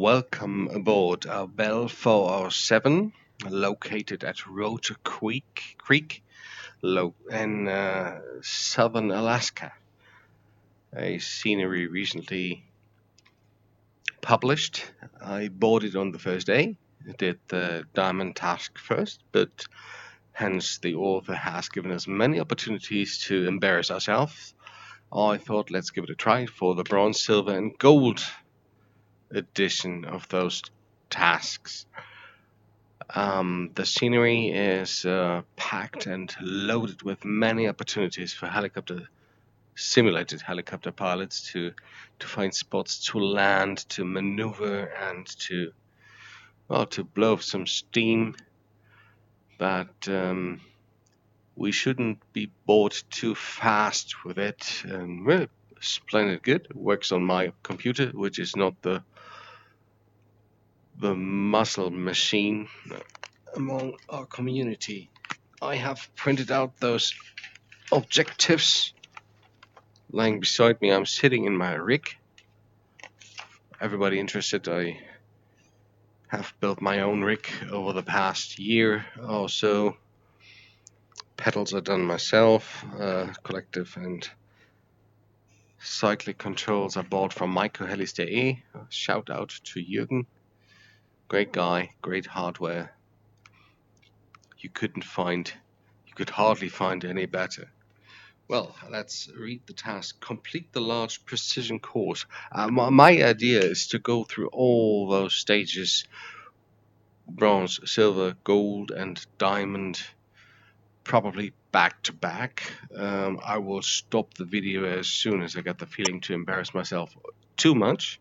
Welcome aboard our Bell 407, located at Rotor Creek in southern Alaska. A scenery recently published. I boarded it on the first day, did the diamond task first, but hence the author has given us many opportunities to embarrass ourselves. I thought let's give it a try for the bronze, silver, and gold edition of those tasks. The scenery is packed and loaded with many opportunities for simulated helicopter pilots to find spots to land, to maneuver, and to blow off some steam. But we shouldn't be bored too fast with it. Really splendid good. It works on my computer, which is not the muscle machine among our community. I have printed out those objectives lying beside me. I'm sitting in my rig. Everybody interested, I have built my own rig over the past year or so. Pedals are done myself. Collective and cyclic controls are bought from microhelis.de. Shout out to Jürgen. Great guy, great hardware. You could hardly find any better. Well, let's read the task. Complete the large precision course. My idea is to go through all those stages: bronze, silver, gold, and diamond, probably back to back. I will stop the video as soon as I get the feeling to embarrass myself too much,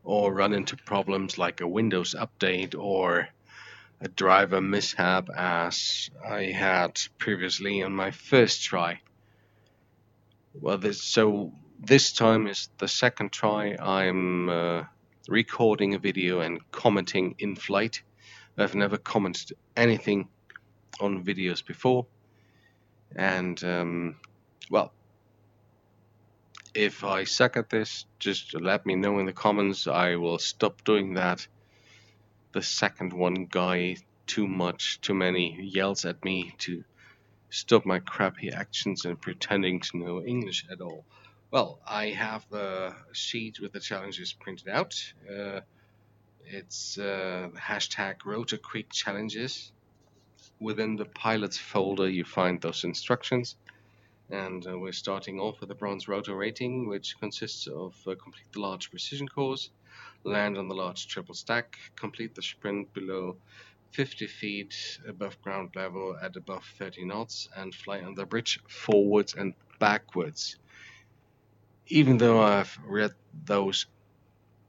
or run into problems like a Windows update or a driver mishap, as I had previously on my first try. Well, this time is the second try. I'm recording a video and commenting in flight. I've never commented anything on videos before, and if I suck at this, just let me know in the comments. I will stop doing that. The second one guy too many yells at me to stop my crappy actions and pretending to know English at all. Well, I have the sheet with the challenges printed out. It's hashtag Rotor Creek Challenges. Within the pilots folder, you find those instructions. And we're starting off with the bronze rotor rating, which consists of complete the large precision course, land on the large triple stack, complete the sprint below 50 feet above ground level at above 30 knots, and fly on the bridge forwards and backwards. Even though I've read those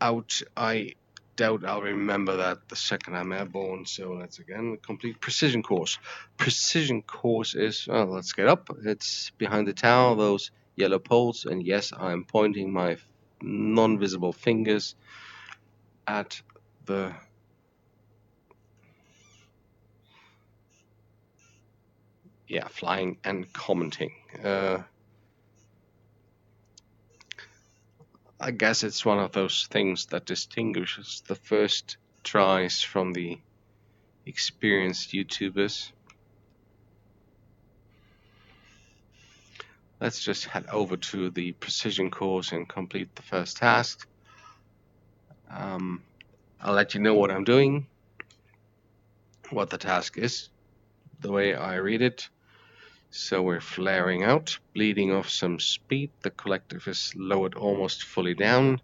out, I doubt I'll remember that the second I'm airborne. So let's again complete precision course. Precision course is, well, let's get up. It's behind the tower, those yellow poles, and yes, I'm pointing my non-visible fingers at the flying and commenting. I guess it's one of those things that distinguishes the first tries from the experienced YouTubers. Let's just head over to the precision course and complete the first task. I'll let you know what I'm doing, what the task is, the way I read it. So we're flaring out, bleeding off some speed. The collective is lowered almost fully down,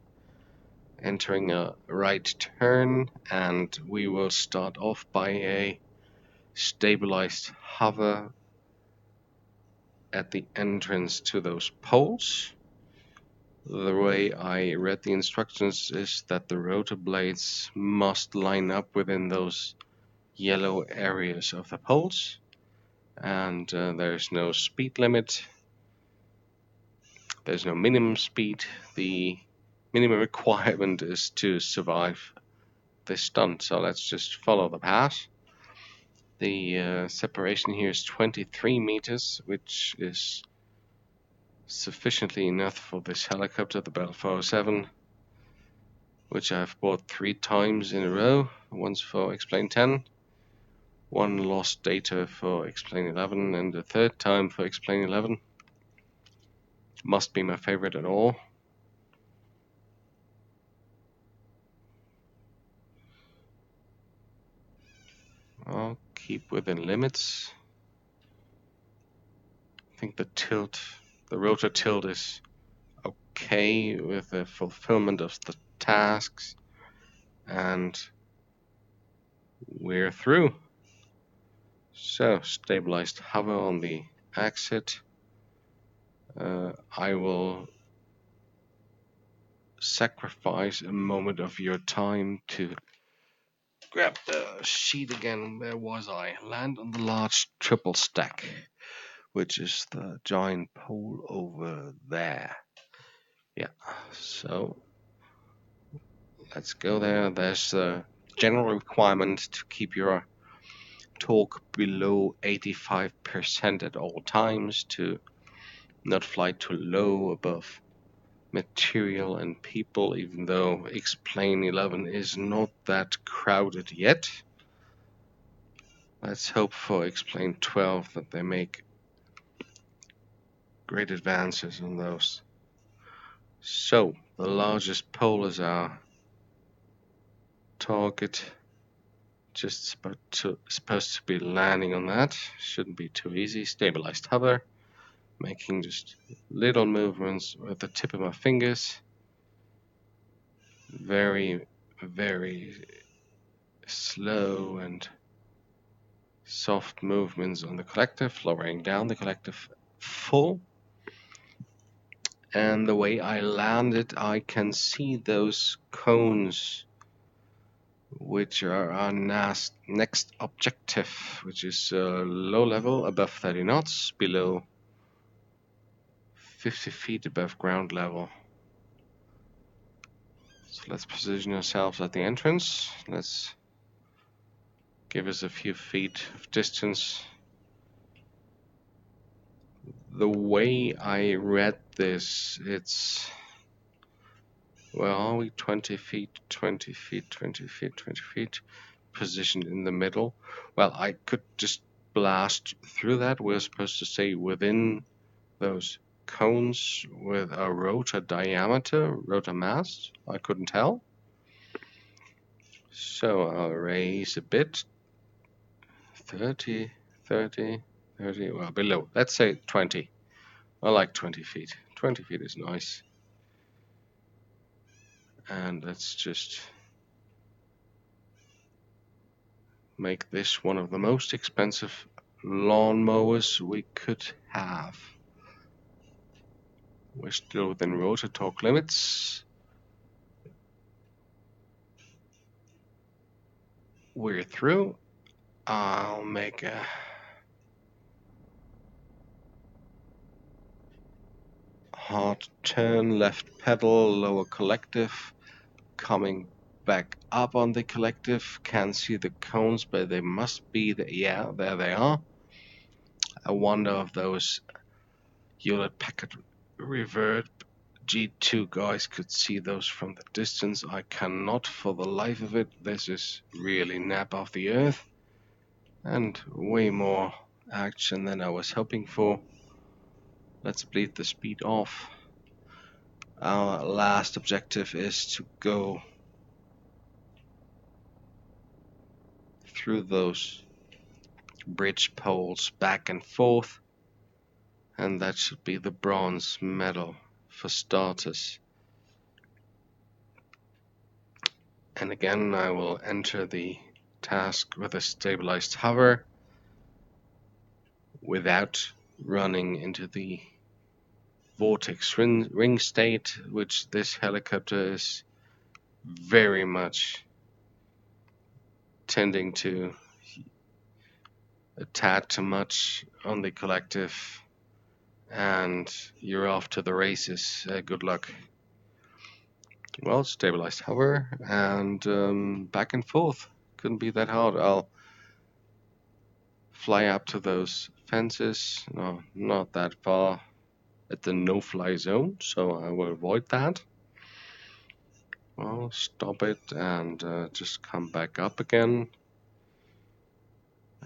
entering a right turn, and we will start off by a stabilized hover at the entrance to those poles. The way I read the instructions is that the rotor blades must line up within those yellow areas of the poles, and there's no speed limit. There's no minimum speed. The minimum requirement is to survive this stunt, so let's just follow the path. The separation here is 23 meters, which is sufficiently enough for this helicopter, the Bell 407. which I've bought 3 times in a row. Once for Explain 10, one lost data for Explain 11, and the third time for Explain 11. Must be my favorite at all. I'll keep within limits. I think the rotor tilt is okay with the fulfillment of the tasks, and we're through. So, stabilized hover on the exit. I will sacrifice a moment of your time to grab the sheet again. Where was I? Land on the large triple stack, which is the giant pole over there. Yeah, so let's go there. There's a general requirement to keep your torque below 85% at all times, to not fly too low above material and people, even though Explain 11 is not that crowded yet. Let's hope for Explain 12 that they make great advances on those. So, the largest pole is our target. Just supposed to be landing on that. Shouldn't be too easy. Stabilized hover. Making just little movements with the tip of my fingers. Very, very slow and soft movements on the collective, lowering down the collective full. And the way I land it, I can see those cones, which are our next objective, which is low level, above 30 knots, below 50 feet above ground level. So let's position ourselves at the entrance. Let's give us a few feet of distance. The way I read this, it's, where are we? 20 feet, 20 feet, 20 feet, 20 feet, positioned in the middle. Well, I could just blast through that. We're supposed to stay within those cones with a rotor diameter, rotor mass. I couldn't tell. So I'll raise a bit. 30, 30, 30, well, below. Let's say 20. I like 20 feet. 20 feet is nice. And let's just make this one of the most expensive lawnmowers we could have. We're still within rotor torque limits. We're through. I'll make a hard turn, left pedal, lower collective, coming back up on the collective. Can't see the cones, but they must be there. Yeah, there they are. I wonder if those Hewlett Packard Reverb G2 guys could see those from the distance. I cannot for the life of it. This is really nap off the earth, and way more action than I was hoping for. Let's bleed the speed off. Our last objective is to go through those bridge poles back and forth, and that should be the bronze medal for starters. And again, I will enter the task with a stabilized hover without running into the vortex ring state, which this helicopter is very much tending to a tad too much on the collective, and you're off to the races. Good luck. Well, stabilized hover and back and forth. Couldn't be that hard. I'll fly up to those fences. No, not that far at the no-fly zone, so I will avoid that. Well, stop it and just come back up again.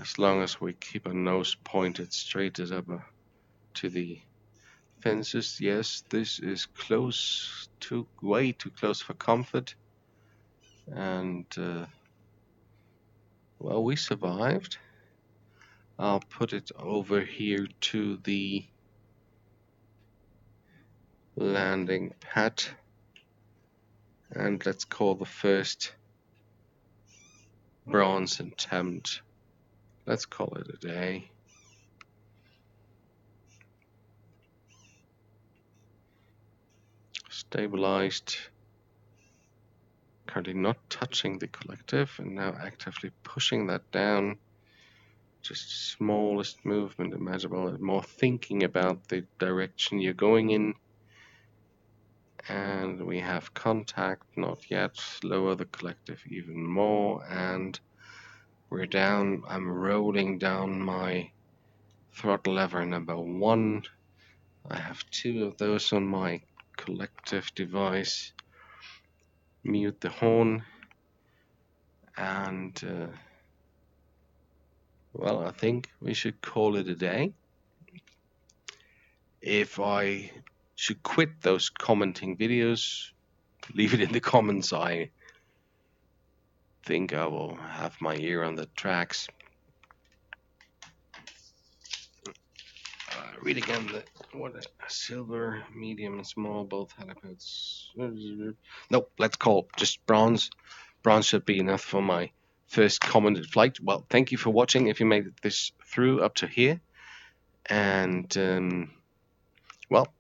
As long as we keep our nose pointed straight up to the fences. Yes, this is way too close for comfort. And, well, we survived. I'll put it over here to the landing pad. And let's call the first bronze attempt. Let's call it a day. Stabilized. Currently not touching the collective and now actively pushing that down. Just smallest movement imaginable, more thinking about the direction you're going in. And we have contact, not yet. Lower the collective even more, and we're down. I'm rolling down my throttle lever number 1. I have 2 of those on my collective device. Mute the horn, and well, I think we should call it a day. If I should quit those commenting videos, leave it in the comments. I think I will have my ear on the tracks. Read again what a silver, medium, and small, both helipads. Nope, let's call just bronze. Bronze should be enough for my first commented flight. Well, thank you for watching if you made this through up to here. And, well,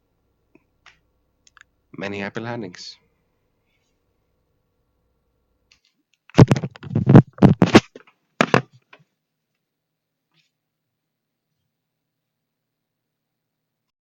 many happy landings.